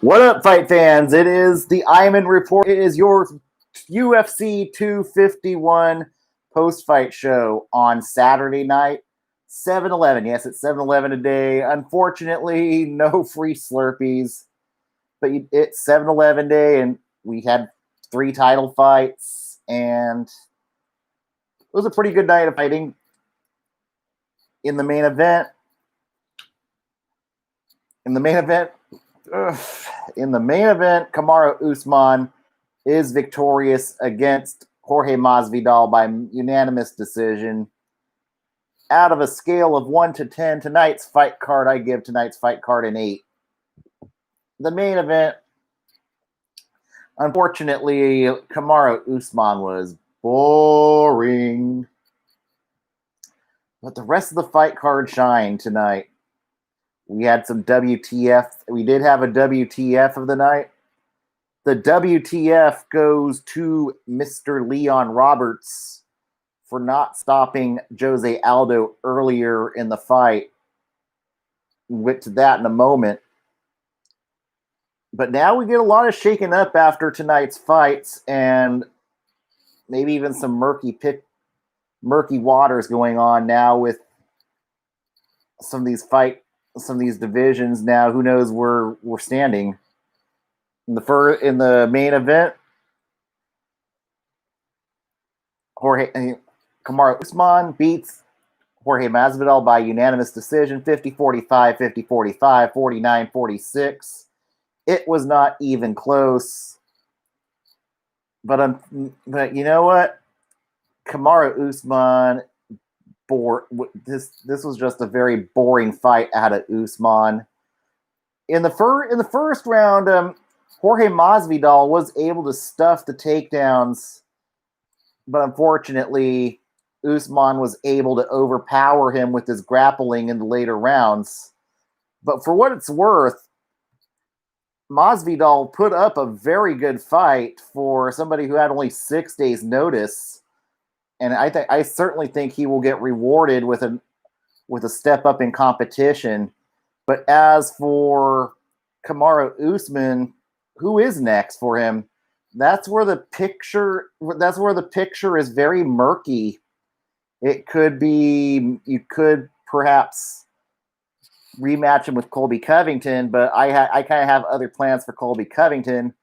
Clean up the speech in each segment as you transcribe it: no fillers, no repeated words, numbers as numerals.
What up, fight fans? It is the Iman Report. It is your UFC 251 post-fight show on Saturday night, 7-Eleven. Yes, it's 7-Eleven today. Unfortunately, no free Slurpees, but it's 7-Eleven day, and we had 3 title fights, and it was a pretty good night of fighting. In the main event, Kamaru Usman is victorious against Jorge Masvidal by unanimous decision. Out of a scale of 1 to 10, tonight's fight card, I give tonight's fight card an 8. The main event, unfortunately, Kamaru Usman was boring. But the rest of the fight card shined tonight. We had some WTF. We did have a WTF of the night. The WTF goes to Mr. Leon Roberts for not stopping Jose Aldo earlier in the fight. We'll get to that in a moment. But now we get a lot of shaken up after tonight's fights, and maybe even some murky waters going on now with some of these divisions. Now, who knows where we're standing? In the main event, Kamaru Usman beats Jorge Masvidal by unanimous decision, 50-45, 50-45, 49-46. It was not even close. But you know what? Kamaru Usman, this was just a very boring fight out of Usman. In the first round, Jorge Masvidal was able to stuff the takedowns, but unfortunately, Usman was able to overpower him with his grappling in the later rounds. But for what it's worth, Masvidal put up a very good fight for somebody who had only 6 days' notice, and I certainly think he will get rewarded with a step up in competition. But as for Kamaru Usman, who is next for him? That's where the picture is very murky. It could be you could perhaps rematch him with Colby Covington, but I kind of have other plans for Colby Covington.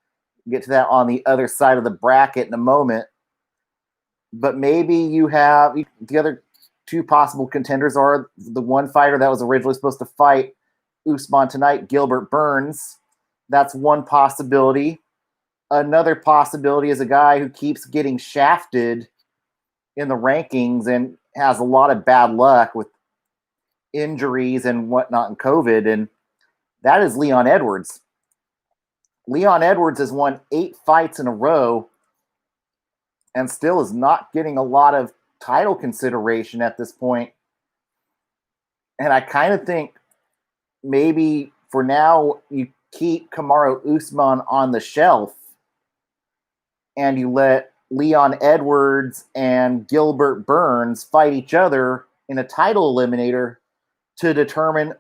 Get to that on the other side of the bracket in a moment. But maybe you have the other 2 possible contenders are the one fighter that was originally supposed to fight Usman tonight, Gilbert Burns. That's one possibility. Another possibility is a guy who keeps getting shafted in the rankings and has a lot of bad luck with injuries and whatnot and COVID, and that is Leon Edwards. Leon Edwards has won 8 fights in a row and still is not getting a lot of title consideration at this point. And I kind of think maybe for now you keep Kamaru Usman on the shelf and you let Leon Edwards and Gilbert Burns fight each other in a title eliminator to determine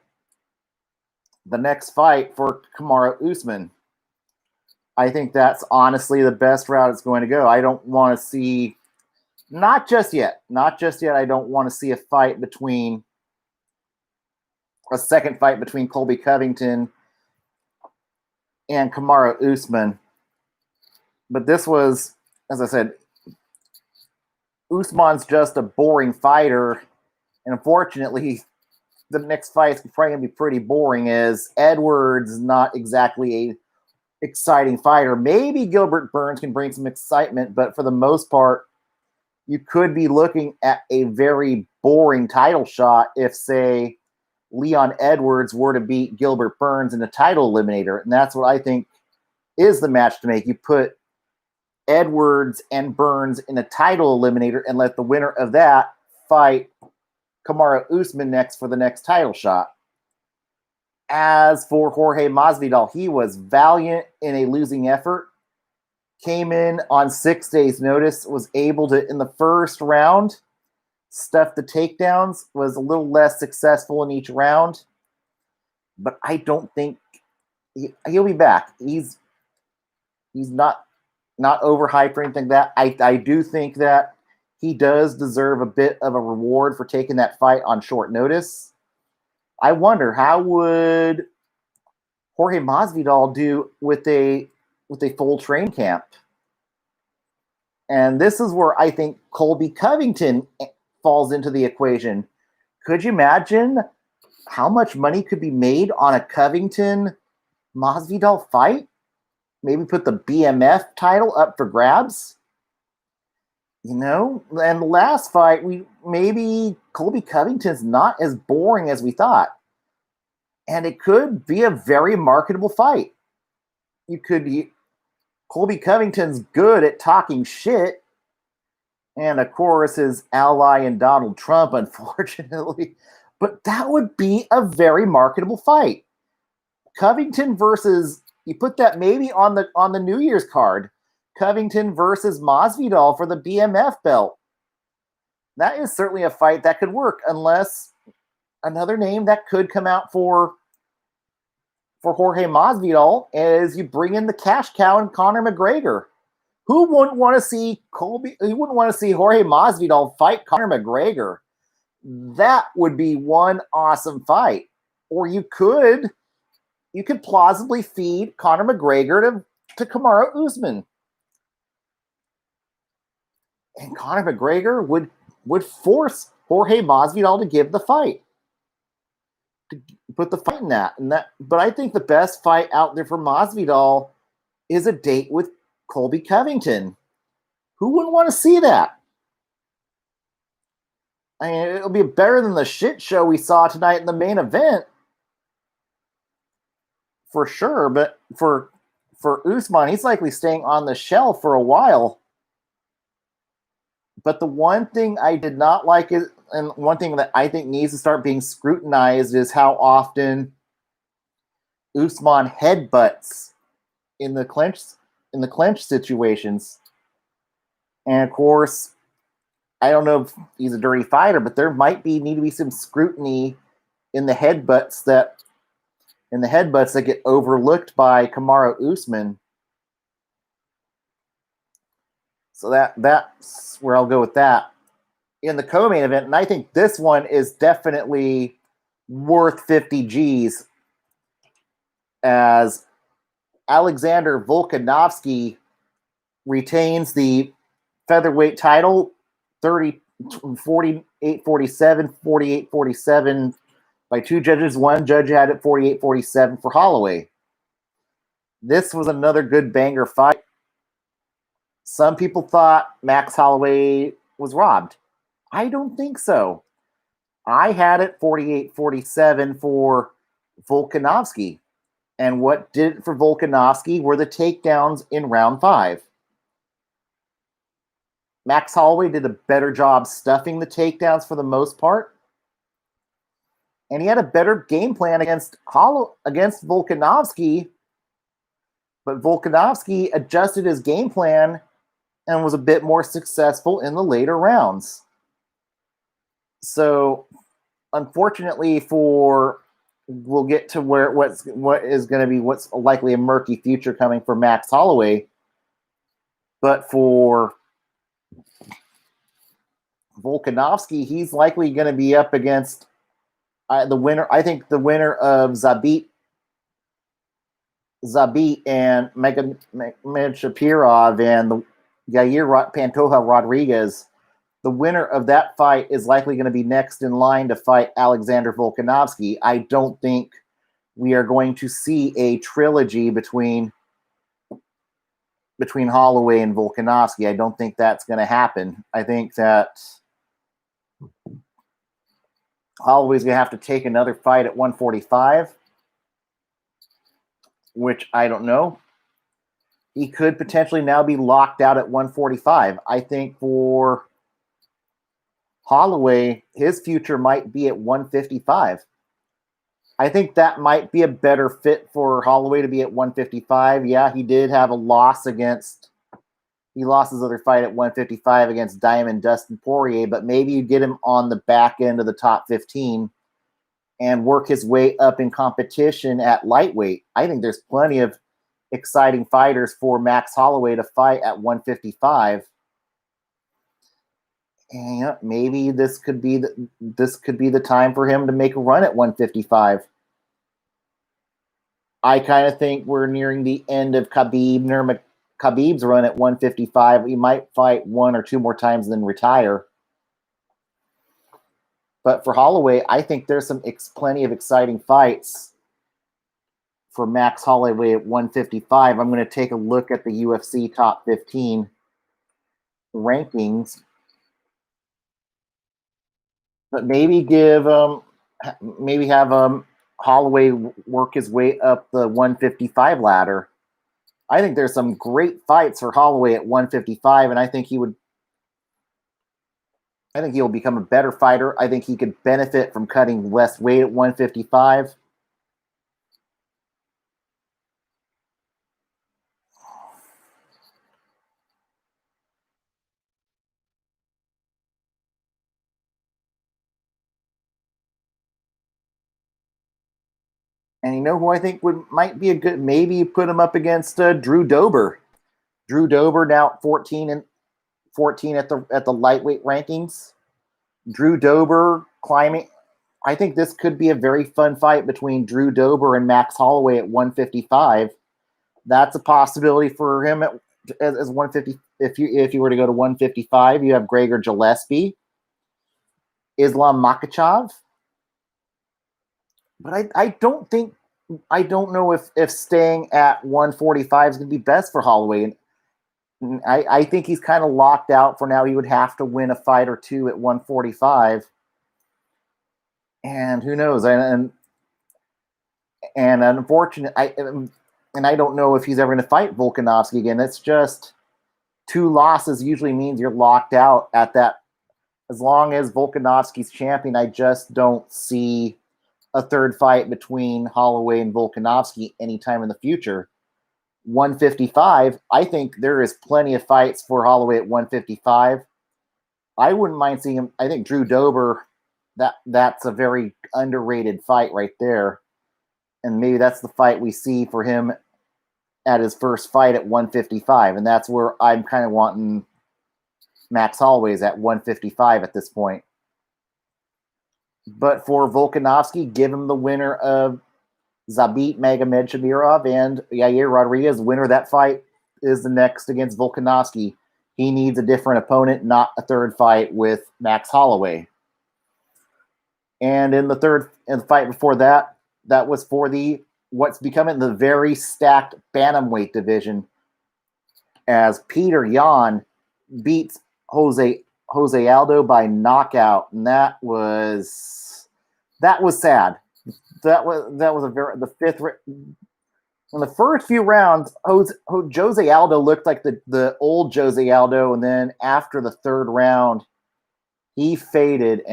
the next fight for Kamaru Usman. I think that's honestly the best route it's going to go. I don't want to see, not just yet, I don't want to see a second fight between Colby Covington and Kamaru Usman. But this was, as I said, Usman's just a boring fighter, and unfortunately, the next fight is probably going to be pretty boring, as Edwards not exactly a exciting fighter. Maybe Gilbert Burns can bring some excitement, but for the most part, you could be looking at a very boring title shot if, say, Leon Edwards were to beat Gilbert Burns in a title eliminator. And that's what I think is the match to make. You put Edwards and Burns in a title eliminator and let the winner of that fight Kamaru Usman next for the next title shot. As for Jorge Masvidal, he was valiant in a losing effort. Came in on 6 days' notice, was able to, in the first round, stuff the takedowns, was a little less successful in each round. But I don't think he'll be back. He's not overhyped or anything like that. I do think that he does deserve a bit of a reward for taking that fight on short notice. I wonder, how would Jorge Masvidal do with a full train camp? And this is where I think Colby Covington falls into the equation. Could you imagine how much money could be made on a Covington Masvidal fight? Maybe put the BMF title up for grabs. And the last fight, maybe Colby Covington's not as boring as we thought. And it could be a very marketable fight. Colby Covington's good at talking shit. And of course, his ally in Donald Trump, unfortunately. But that would be a very marketable fight. Covington versus, you put that maybe on the New Year's card. Covington versus Masvidal for the BMF belt. That is certainly a fight that could work, unless another name that could come out for Jorge Masvidal is you bring in the cash cow and Conor McGregor. Who wouldn't want to see Jorge Masvidal fight Conor McGregor? That would be one awesome fight. Or you could plausibly feed Conor McGregor to Kamaru Usman. And Conor McGregor would force Jorge Masvidal to give the fight. To put the fight in that. But I think the best fight out there for Masvidal is a date with Colby Covington. Who wouldn't want to see that? I mean, it'll be better than the shit show we saw tonight in the main event. For sure, but for Usman, he's likely staying on the shelf for a while. But the one thing I did not like is, and one thing that I think needs to start being scrutinized, is how often Usman headbutts in the clinch situations. And of course, I don't know if he's a dirty fighter, but there might need to be some scrutiny in the headbutts that get overlooked by Kamaru Usman. So that's where I'll go with that. In the co-main event, and I think this one is definitely worth 50 G's, as Alexander Volkanovski retains the featherweight title 48-47, 48-47 by two judges. One judge had it 48-47 for Holloway. This was another good banger fight. Some people thought Max Holloway was robbed. I don't think so. I had it 48-47 for Volkanovski. And what did it for Volkanovski were the takedowns in round 5. Max Holloway did a better job stuffing the takedowns for the most part. And he had a better game plan against Volkanovski. But Volkanovski adjusted his game plan and was a bit more successful in the later rounds. So, unfortunately, we'll get to what's likely a murky future coming for Max Holloway. But for Volkanovski, he's likely going to be up against the winner. I think the winner of Zabit and Megan Shapirov and the Yair Pantoja Rodriguez. The winner of that fight is likely going to be next in line to fight Alexander Volkanovski. I don't think we are going to see a trilogy between Holloway and Volkanovski. I don't think that's going to happen. I think that Holloway's going to have to take another fight at 145, which I don't know. He could potentially now be locked out at 145. I think for Holloway, his future might be at 155. I think that might be a better fit for Holloway to be at 155. Yeah, he did have a loss he lost his other fight at 155 against Diamond Dustin Poirier, but maybe you get him on the back end of the top 15 and work his way up in competition at lightweight. I think there's plenty of exciting fighters for Max Holloway to fight at 155. And maybe this could be the time for him to make a run at 155. I kind of think we're nearing the end of Khabib's run at 155. He might fight one or two more times and then retire. But for Holloway, I think there's plenty of exciting fights for Max Holloway at 155. I'm going to take a look at the UFC top 15 rankings. But maybe have Holloway work his way up the 155 ladder. I think there's some great fights for Holloway at 155, and I think he'll become a better fighter. I think he could benefit from cutting less weight at 155. And you know who I think might be a good, maybe put him up against Drew Dober. Drew Dober now 14 at the lightweight rankings. Drew Dober climbing. I think this could be a very fun fight between Drew Dober and Max Holloway at 155. That's a possibility for him as 150. If you were to go to 155, you have Gregor Gillespie, Islam Makhachev. But I don't know if staying at 145 is going to be best for Holloway. And I think he's kind of locked out for now. He would have to win a fight or two at 145. And who knows? And unfortunately, I don't know if he's ever going to fight Volkanovski again. It's just 2 losses usually means you're locked out at that. As long as Volkanovski's champion, I just don't see a third fight between Holloway and Volkanovski anytime in the future. 155, I think there is plenty of fights for Holloway at 155. I wouldn't mind seeing him. I think Drew Dober, that's a very underrated fight right there. And maybe that's the fight we see for him at his first fight at 155. And that's where I'm kind of wanting Max Holloway's at 155 at this point. But for Volkanovski, give him the winner of Zabit Magomedov and Yair Rodriguez. Winner of that fight is the next against Volkanovski. He needs a different opponent, not a third fight with Max Holloway. And in the fight before that, that was for what's becoming the very stacked bantamweight division, as Peter Yan beats Jose Aldo by knockout, and that was sad. That was the fifth. In the first few rounds, Jose Aldo looked like the old Jose Aldo, and then after the third round, he faded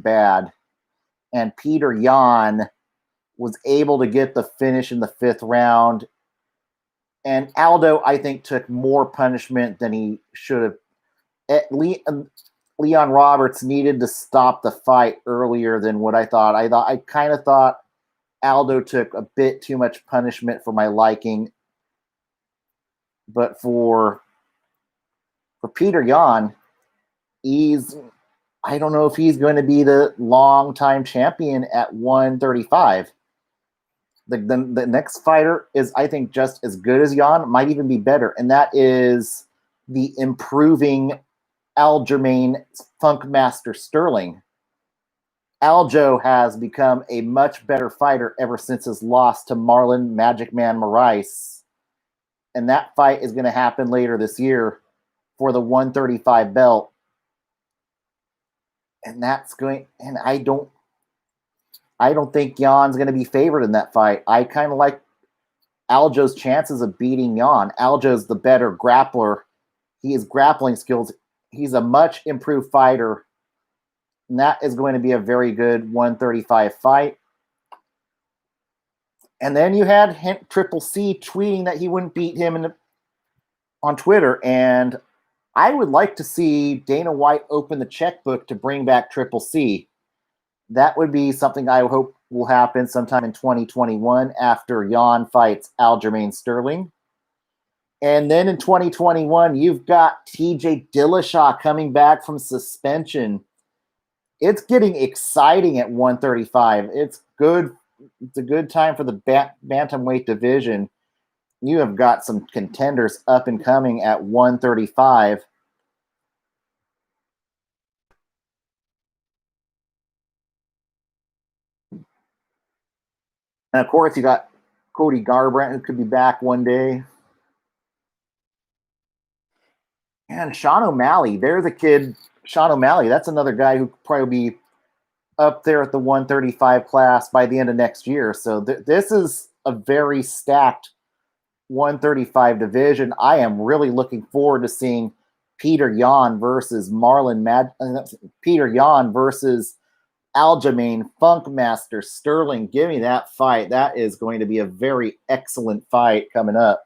bad. And Peter Yan was able to get the finish in the 5th round. And Aldo, I think, took more punishment than he should have. Leon Roberts needed to stop the fight earlier than what I thought. I kind of thought Aldo took a bit too much punishment for my liking. But for Peter Yan, I don't know if he's going to be the long-time champion at 135. The next fighter is, I think, just as good as Yan, might even be better, and that is the improving Aljamain Funkmaster Sterling. Aljo has become a much better fighter ever since his loss to Marlon Magic Man Moraes. And that fight is going to happen later this year for the 135 belt. And I don't think Jan's going to be favored in that fight. I kind of like Aljo's chances of beating Yan. Aljo's the better grappler. He has grappling skills. He's a much improved fighter. And that is going to be a very good 135 fight. And then you had Triple C tweeting that he wouldn't beat him on Twitter. And I would like to see Dana White open the checkbook to bring back Triple C. That would be something I hope will happen sometime in 2021 after Jan fights Aljamain Sterling. And then in 2021, you've got TJ Dillashaw coming back from suspension. It's getting exciting at 135. It's good. It's a good time for the bantamweight division. You have got some contenders up and coming at 135. And of course, you got Cody Garbrandt, who could be back one day. And Sean O'Malley, there's a kid, Sean O'Malley. That's another guy who probably be up there at the 135 class by the end of next year. So this is a very stacked 135 division. I am really looking forward to seeing Peter Yan versus Peter Yan versus Aljamain Funkmaster Sterling. Give me that fight. That is going to be a very excellent fight coming up.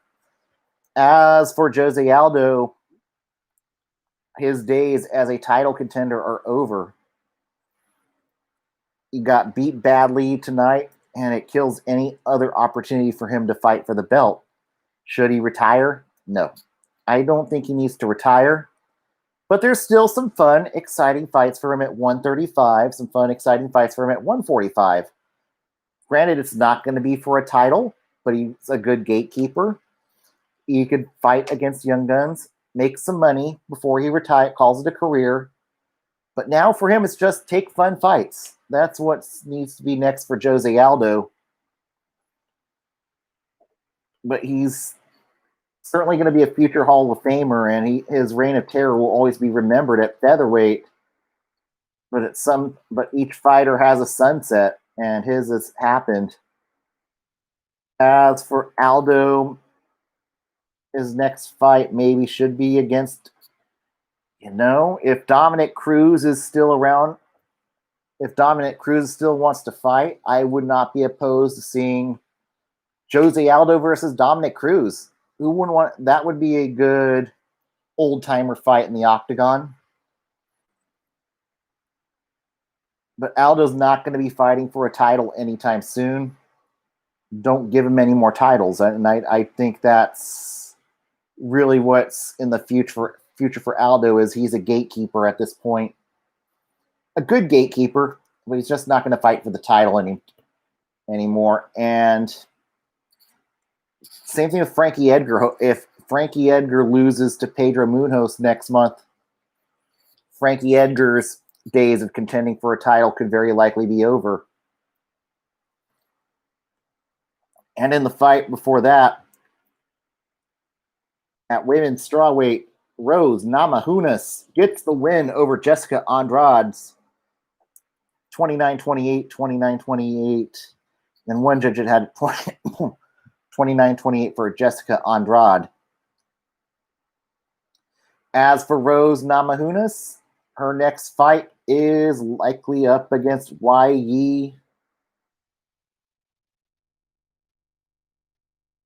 As for Jose Aldo, his days as a title contender are over. He got beat badly tonight, and it kills any other opportunity for him to fight for the belt. Should he retire? No. I don't think he needs to retire. But there's still some fun, exciting fights for him at 135, some fun, exciting fights for him at 145. Granted, it's not going to be for a title, but he's a good gatekeeper. He could fight against young guns, make some money before he calls it a career. But now for him, it's just take fun fights. That's what needs to be next for Jose Aldo. But he's certainly going to be a future Hall of Famer, and his reign of terror will always be remembered at featherweight. But each fighter has a sunset, and his has happened. As for Aldo, his next fight maybe should be against, if Dominic Cruz is still around, if Dominic Cruz still wants to fight, I would not be opposed to seeing Jose Aldo versus Dominic Cruz. Who wouldn't want that? Would be a good old timer fight in the octagon. But Aldo's not going to be fighting for a title anytime soon. Don't give him any more titles, and I think that's really what's in the future for Aldo is he's a gatekeeper at this point. A good gatekeeper, but he's just not going to fight for the title anymore. And same thing with Frankie Edgar. If Frankie Edgar loses to Pedro Munoz next month, Frankie Edgar's days of contending for a title could very likely be over. And in the fight before that, at women's strawweight, Rose Namajunas gets the win over Jessica Andrade. 29-28, 29-28. And one judge had 29-28 for Jessica Andrade. As for Rose Namajunas, her next fight is likely up against Weili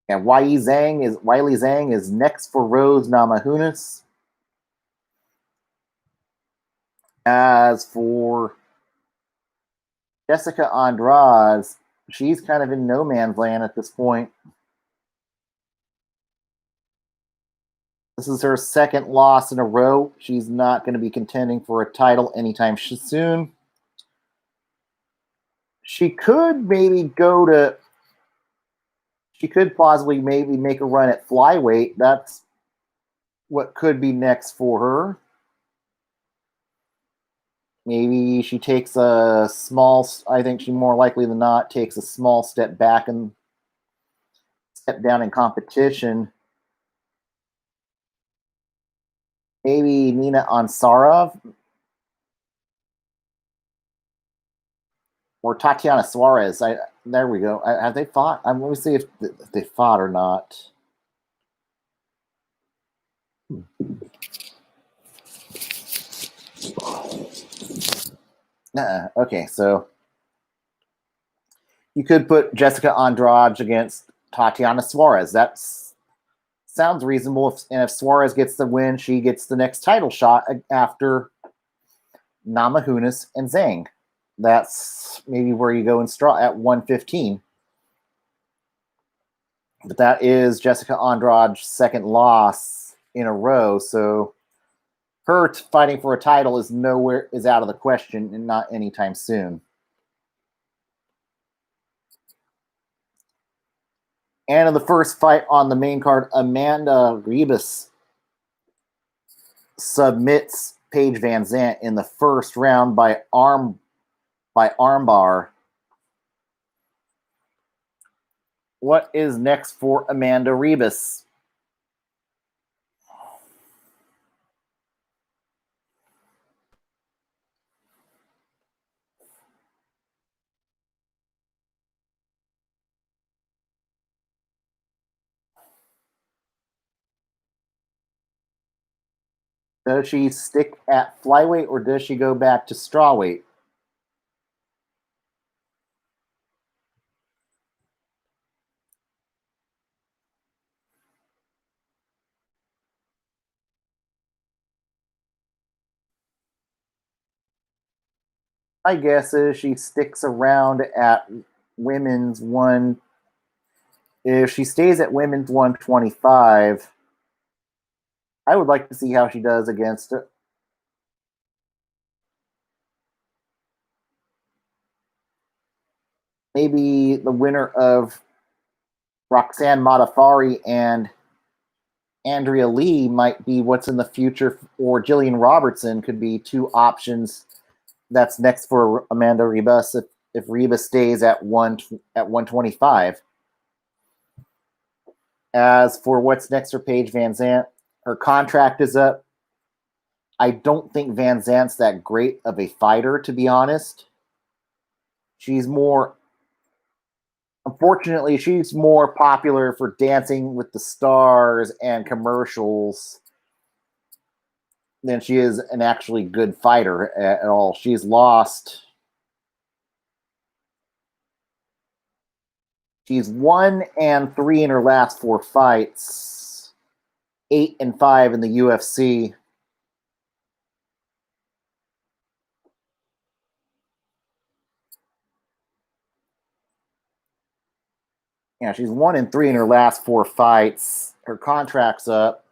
And Weili Zhang is next for Rose Namajunas. As for Jessica Andrade, she's kind of in no man's land at this point. This is her second loss in a row. She's not going to be contending for a title anytime soon. She could possibly maybe make a run at flyweight. That's what could be next for her. Maybe she takes I think she more likely than not takes a small step back and step down in competition. Maybe Nina Ansarov or Tatiana Suarez. There we go. Have they fought? Let me see if they fought or not. Okay, so you could put Jessica Andrade against Tatiana Suarez. That sounds reasonable. If Suarez gets the win, she gets the next title shot after Namajunas and Zhang. that's maybe where you go in straw at 115. But that is Jessica Andrade's second loss in a row. So her fighting for a title is out of the question and not anytime soon. And in the first fight on the main card, Amanda Ribas submits Paige Van Zant in the first round by armbar. What is next for Amanda Ribas? Does she stick at flyweight or does she go back to strawweight? My guess is she sticks around at women's one. If she stays at women's 125, I would like to see how she does against maybe the winner of Roxanne Modafferi and Andrea Lee might be what's in the future, or Jillian Robertson could be two options that's next for Amanda Ribas if Ribas stays at 125. As for what's next for Paige Van Zant, her contract is up. I don't think Van Zant's that great of a fighter, to be honest. Unfortunately, she's more popular for Dancing with the Stars and commercials than she is an actually good fighter at all. She's lost. She's 1-3 in her last 4 fights, 8-5 in the UFC. Yeah, she's 1-3 in her last 4 fights. Her contract's up.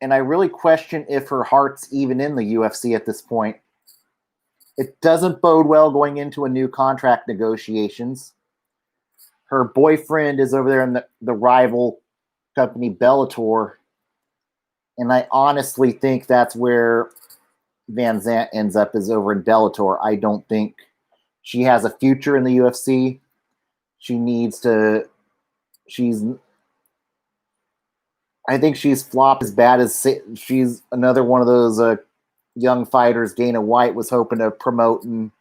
And I really question if her heart's even in the UFC at this point. It doesn't bode well going into a new contract negotiations. Her boyfriend is over there in the rival company Bellator. And I honestly think that's where Van Zant ends up, is over in Bellator. I don't think she has a future in the UFC. I think she's flopped as bad as she's another one of those young fighters Dana White was hoping to promote and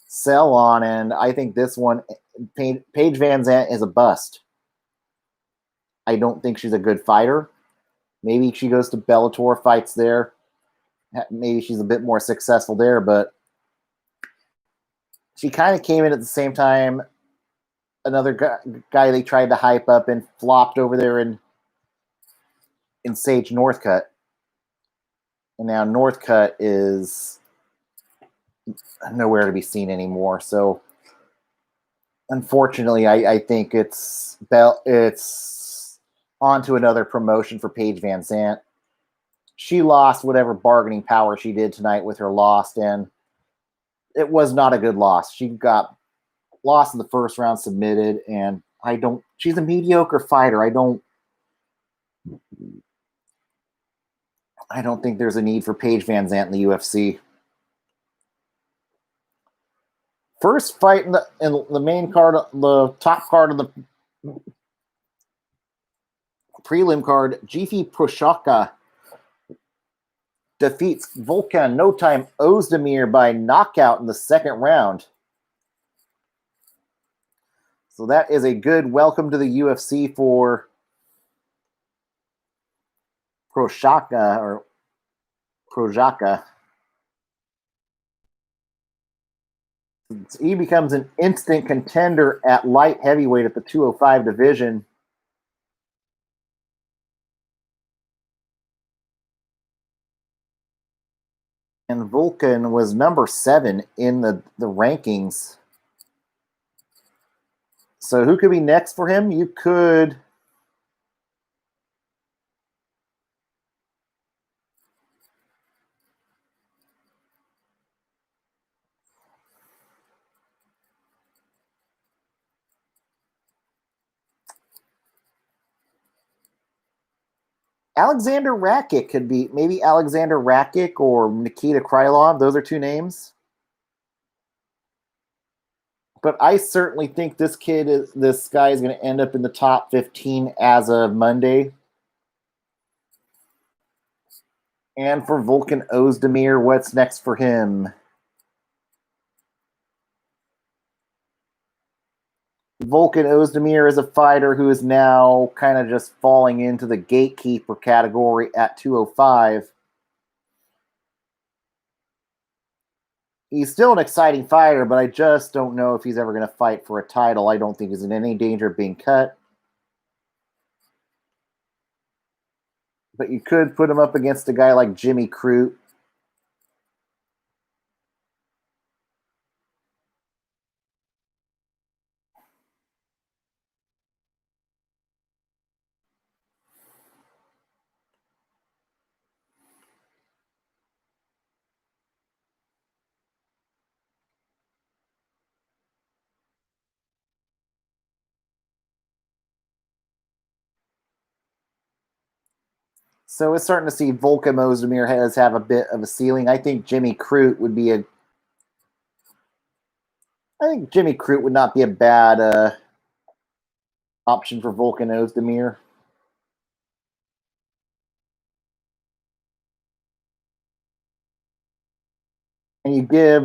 sell on. And I think this one, Paige Van Zant, is a bust. I don't think she's a good fighter. Maybe she goes to Bellator, fights there. Maybe she's a bit more successful there, but she kind of came in at the same time another guy they tried to hype up and flopped over there in Sage Northcutt. And now Northcutt is nowhere to be seen anymore. So unfortunately, I think it's on to another promotion for Paige Van Zant. She lost whatever bargaining power she did tonight with her loss, and it was not a good loss. She got lost in the first round, submitted, and she's a mediocre fighter. I don't think there's a need for Paige Van Zant in the UFC. First fight in the main card, the top card of the prelim card, Jiří Procházka defeats Volkan No Time Ozdemir by knockout in the second round. So that is a good welcome to the UFC for Procházka. He becomes an instant contender at light heavyweight at the 205 division. Volkan was number 7 in the rankings. So who could be next for him? You could. Alexander Rakic could be, maybe Alexander Rakic or Nikita Krylov. Those are two names. But I certainly think this guy is going to end up in the top 15 as of Monday. And for Volkan Ozdemir, what's next for him? Volkan Ozdemir is a fighter who is now kind of just falling into the gatekeeper category at 205. He's still an exciting fighter, but I just don't know if he's ever going to fight for a title. I don't think he's in any danger of being cut. But you could put him up against a guy like Jimmy Crute. So it's starting to see Volkan Ozdemir have a bit of a ceiling. I think Jimmy Crute would be a. I think Jimmy Crute would not be a bad option for Volkan Ozdemir. And you give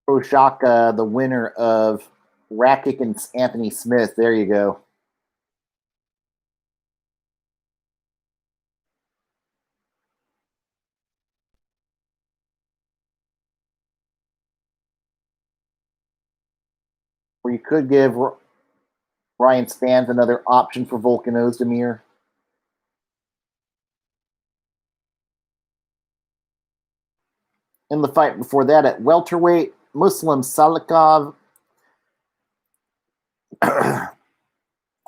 Prochazka the winner of Rakic and Anthony Smith. There you go. Or you could give Ryan Spann another option for Volkan Ozdemir. In the fight before that at welterweight, Muslim Salikov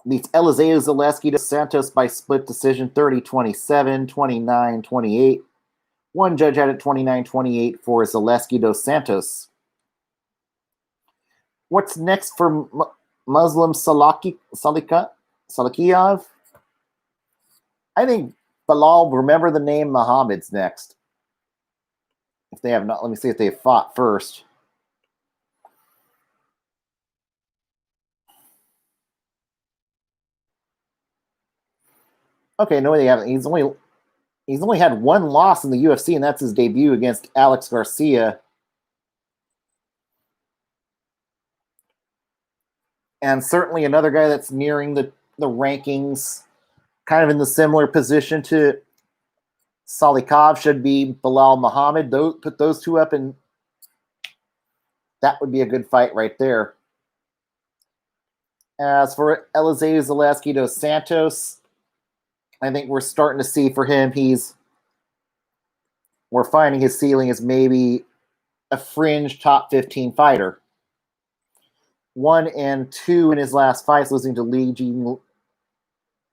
beats Eliseo Zaleski dos Santos by split decision 30-27, 29-28. One judge had it 29-28 for Zaleski dos Santos. What's next for Muslim Salikov? I think Bilal, remember the name, Muhammad's next. If they have not, let me see if they have fought first. Okay, no, they haven't. He's only had one loss in the UFC, and that's his debut against Alex Garcia. And certainly another guy that's nearing the rankings, kind of in the similar position to Salikov, should be Bilal Muhammad. Put those two up, and that would be a good fight right there. As for Eliseo Zaleski dos Santos, I think we're starting to see for him, we're finding his ceiling is maybe a fringe top 15 fighter. 1-2 in his last fights, losing to Li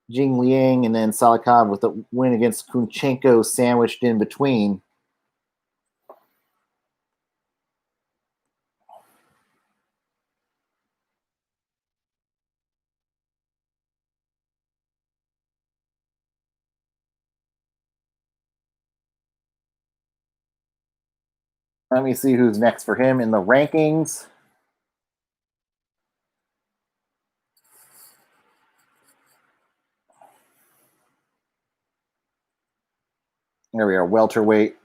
Jingliang, and then Salikov with a win against Kunchenko sandwiched in between. Let me see who's next for him in the rankings. There we are, welterweight.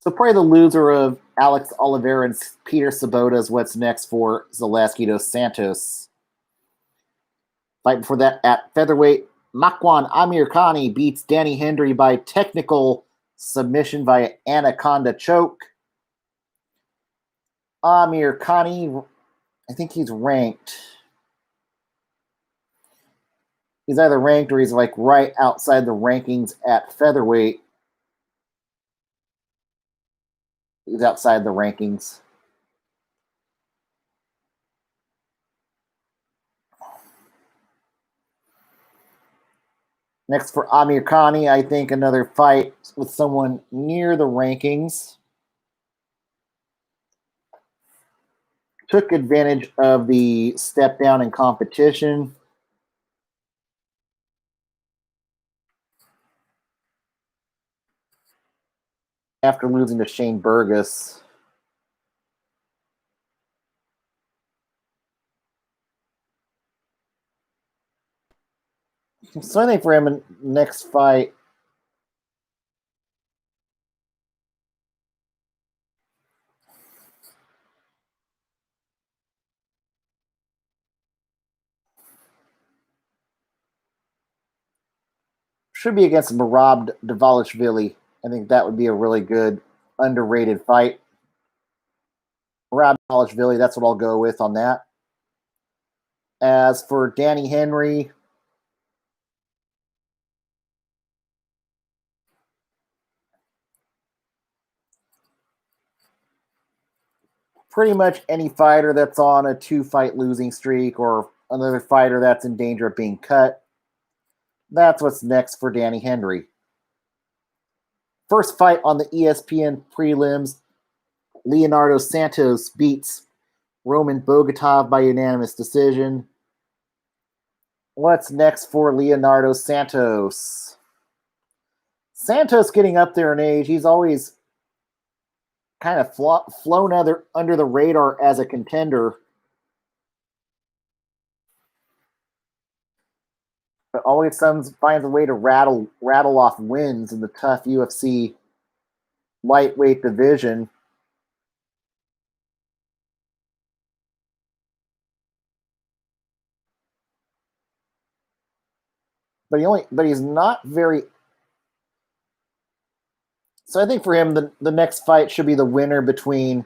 So probably the loser of Alex Oliveira and Peter Sabota is what's next for Zaleski dos Santos. Fight before that at featherweight, Makwan Amirkhani beats Danny Hendry by technical submission via Anaconda choke. Amirkhani, I think he's ranked. He's either ranked or he's like right outside the rankings at featherweight. He's outside the rankings. Next for Amirkhani, I think another fight with someone near the rankings. Took advantage of the step down in competition. After losing to Shane Burgos. So I think for him, next fight should be against Merab Dvalishvili. I think that would be a really good, underrated fight. Merab Dvalishvili, that's what I'll go with on that. As for Danny Henry, pretty much any fighter that's on a 2-fight losing streak or another fighter that's in danger of being cut, that's what's next for Danny Henry. First fight on the ESPN prelims, Leonardo Santos beats Roman Bogatov by unanimous decision. What's next for Leonardo Santos? Santos getting up there in age. He's always kind of flown under the radar as a contender, but always finds a way to rattle off wins in the tough UFC lightweight division. But he's not very. So I think for him, the next fight should be the winner between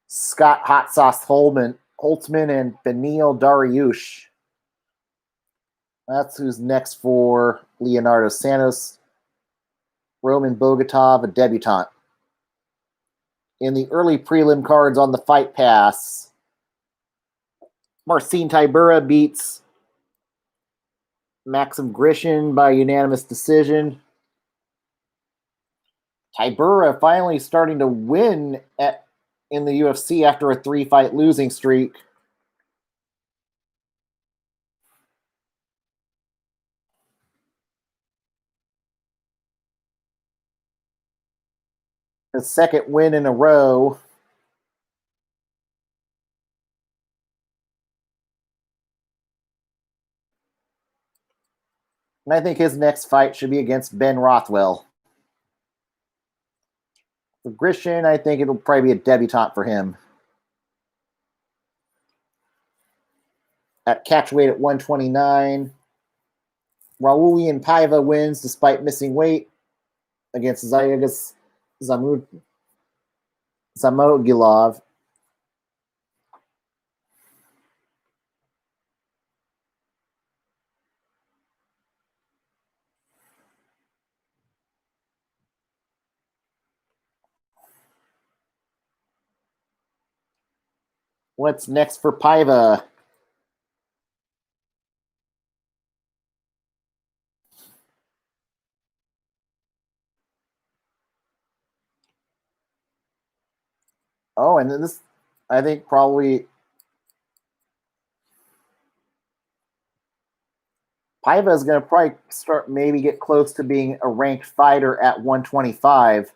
Scott Hot Sauce Holtzman and Beneil Dariush. That's who's next for Leonardo Santos. Roman Bogatov, a debutant. In the early prelim cards on the Fight Pass, Marcin Tybura beats Maxim Grishin by unanimous decision. Tybura finally starting to win in the UFC after a 3-fight losing streak. His second win in a row. And I think his next fight should be against Ben Rothwell. For Grishin, I think it'll probably be a debutante for him. At catchweight at 129, Raulian Paiva wins despite missing weight against Zayagas Zamogilov. What's next for Paiva? Oh, and this, I think probably Paiva is going to probably start maybe get close to being a ranked fighter at 125.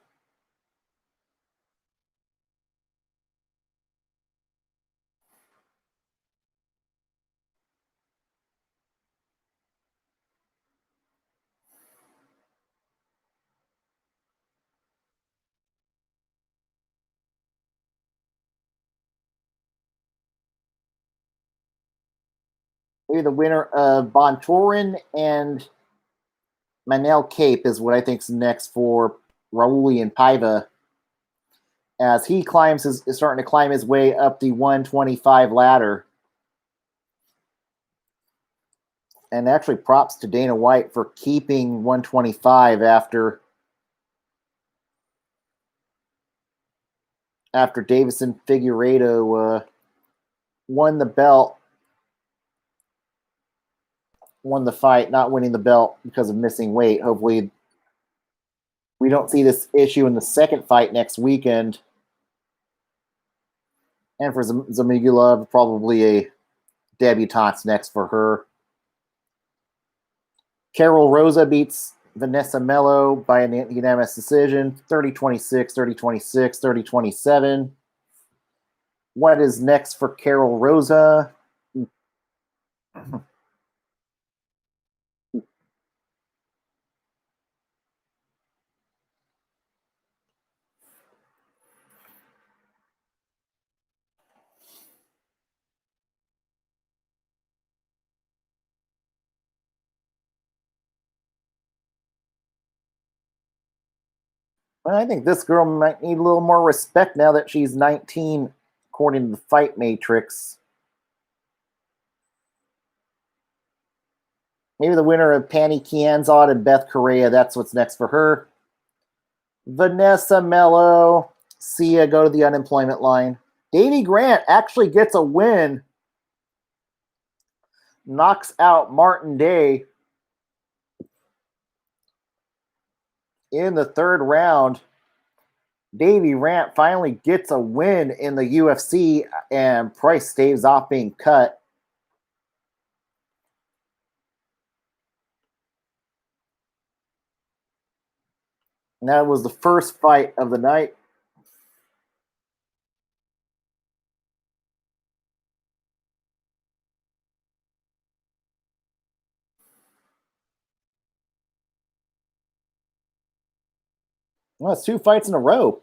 maybe the winner of Bontorin and Manel Cape is what I think is next for Raulian Paiva, as he is starting to climb his way up the 125 ladder. And actually, props to Dana White for keeping 125 after Davison Figueiredo won the belt, won the fight, not winning the belt because of missing weight. Hopefully, we don't see this issue in the second fight next weekend. And for Zamigulov, probably a debutante next for her. Carol Rosa beats Vanessa Mello by a unanimous decision, 30-26, 30-26, 30-27. What is next for Carol Rosa? I think this girl might need a little more respect now that she's 19, according to the Fight Matrix. Maybe the winner of Pani Kianzad and Beth Correa, that's what's next for her. Vanessa Mello, see ya, go to the unemployment line. Davey Grant actually gets a win. Knocks out Martin Day in the third round. Davey Grant finally gets a win in the UFC, and Price staves off being cut. And that was the first fight of the night. Well, it's 2 fights in a row.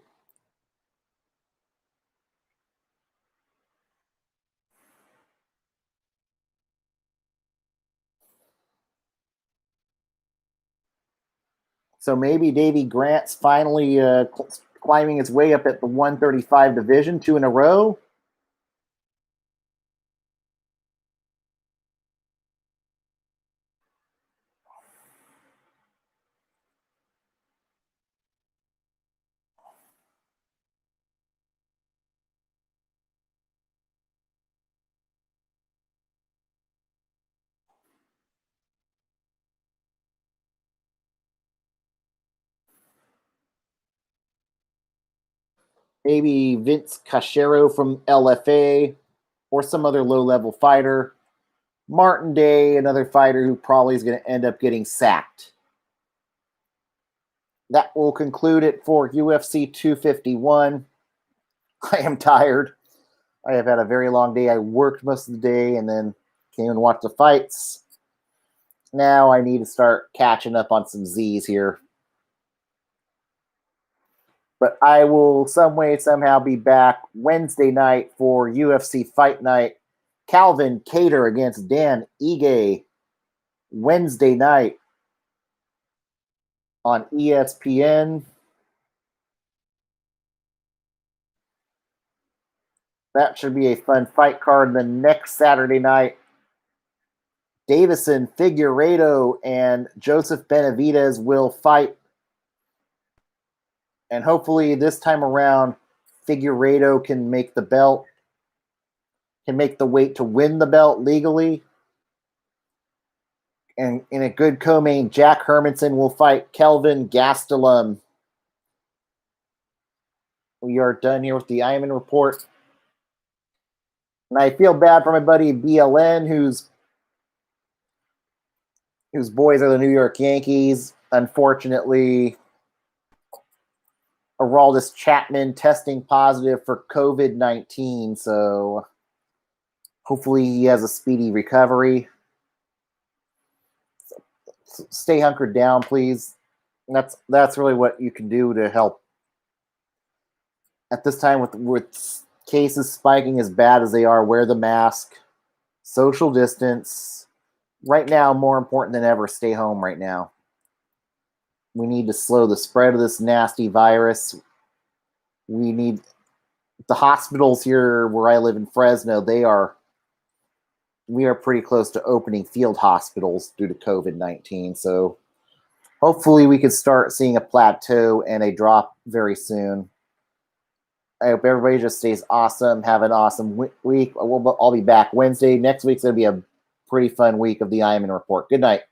So maybe Davey Grant's finally climbing his way up at the 135 division, 2 in a row. Maybe Vince Cachero from LFA or some other low-level fighter. Martin Day, another fighter who probably is going to end up getting sacked. That will conclude it for UFC 251. I am tired. I have had a very long day. I worked most of the day and then came and watched the fights. Now I need to start catching up on some Z's here. But I will some way, somehow be back Wednesday night for UFC Fight Night. Calvin Kattar against Dan Ige. Wednesday night on ESPN. That should be a fun fight card. The next Saturday night, Davison Figueiredo and Joseph Benavidez will fight. And hopefully this time around, Figueiredo can make the belt, can make the weight to win the belt legally. And in a good co-main, Jack Hermanson will fight Kelvin Gastelum. We are done here with the Ironman Report. And I feel bad for my buddy BLN, whose boys are the New York Yankees. Unfortunately, Aroldis Chapman testing positive for COVID-19, so hopefully he has a speedy recovery. Stay hunkered down, please. And that's really what you can do to help at this time with cases spiking as bad as they are. Wear the mask. social distance. Right now, more important than ever, stay home right now. We need to slow the spread of this nasty virus. We need the hospitals here where I live in Fresno, we are pretty close to opening field hospitals due to COVID-19. So hopefully we can start seeing a plateau and a drop very soon. I hope everybody just stays awesome. Have an awesome week. I'll be back Wednesday. Next week's going to be a pretty fun week of the Ironman Report. Good night.